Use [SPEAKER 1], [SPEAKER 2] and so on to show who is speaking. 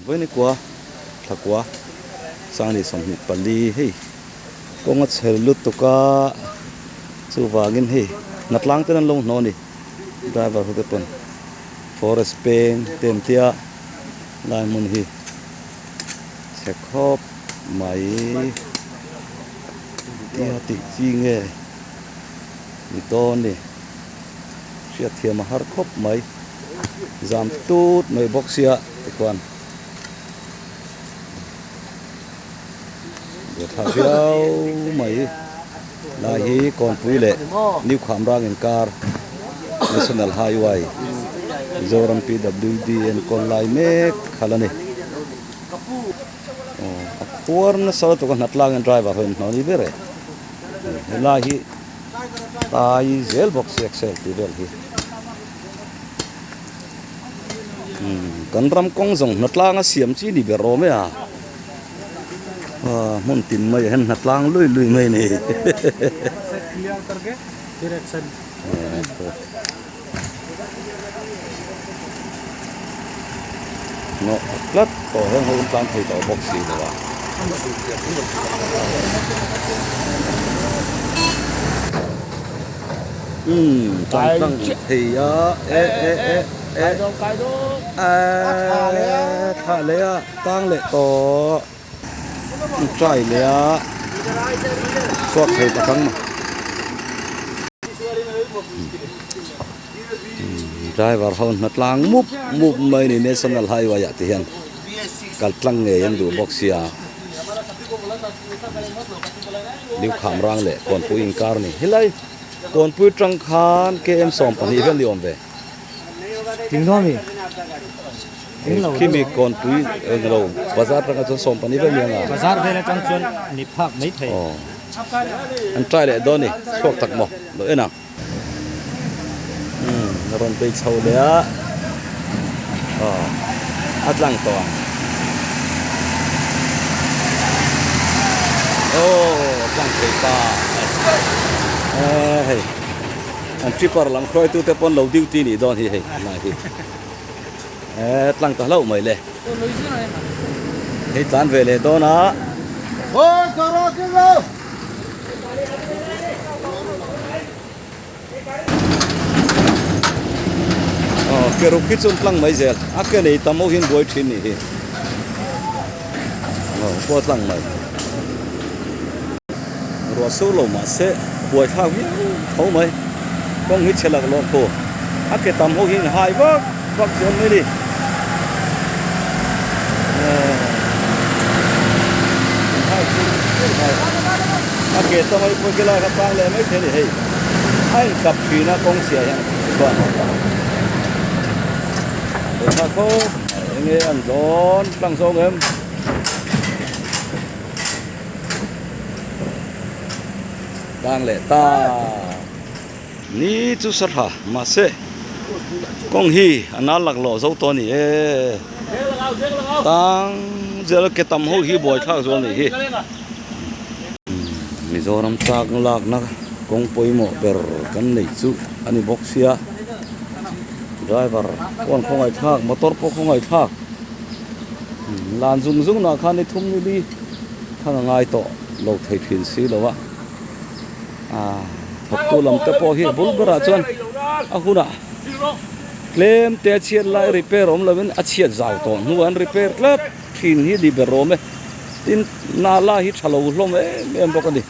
[SPEAKER 1] với này quá thật quá sang đi sống nhật pali hey con ngắt sel lút to ka chu wangin hey nat lang ten long no ni driver hu te pon forest pen tem tia lai mun hi check hop mai tia ti chi nge ni ton ni sia thiam har khop mai jam tut mai boxia te kwan để thả phiêu mấy là hi còn quý lệ new khám ra nghìn car national highway zoram PWD and còn lại mấy khá là này tuôn sau đó còn nát lang driver hơn nó đi về rồi là hi tai gel box excel thì về hi cần ram công dùng nát lang xiêm chi đi về rồi mấy à muốn tìm mấy hình nát lang lùi lùi mấy này
[SPEAKER 2] clear करके फिर action
[SPEAKER 1] nó rất to hơn hơn tam thì tổ bốc xì rồi à tăng thì thả lệ tăng lệ to trai lệ suốt thời ta căng mà driver hon nat lang mup mai ni national highway ya tihan kal tlang nge yan du boxia liu kham rang le kon pu in car ni hilai kon pu trang khan km som pani vel liom ve
[SPEAKER 2] tiếng đó mi
[SPEAKER 1] khi mi kon pu lo bazar trang chon som pani vel liang a
[SPEAKER 2] बाजार về trong chuan nịp phạc mấy thầy
[SPEAKER 1] an trai le do ni suak tak mo lo ena ron pe chau le a atlang to atlang pe pa hey an tripper lam khoi tu te pon lo duty ni don hi hey na hi atlang ta lo mai le hey tan về le do na
[SPEAKER 2] ôi caro cái đâu
[SPEAKER 1] cái rục kít chung lăng mấy giờ cái này tao mua hiên bồi thìn này qua lăng mấy rồi số lồng mà sẽ bồi thao hiên thấu mấy con hít xe lạc lon cô cái tao mua hiên hai vác chân mấy đi cái tao mấy cái là cái tang lên mấy thế này hay cặp phi na con xìa hiện còn thà cô nghe ăn giòn tăng sông em đang lệ ta ní chú sát hả mà sẽ con hi anh ăn lạc lò dâu to nỉ tăng giờ là cái tầm hôi hi bồi thác rồi nỉ mi zo ram tak lak na kong poimo per kan nei chu ani boxia driver kon khongai thak motor po khongai thak lan zung zung na khan ni thum ni đi thang ngai to lo thei phin si lo wa thap tu lam te po hi bul bara chon a huna claim te chiat lai repair om lovin a chiat zau to nu an repair club thin hi di berome tin na la hi thalo hlom em bokani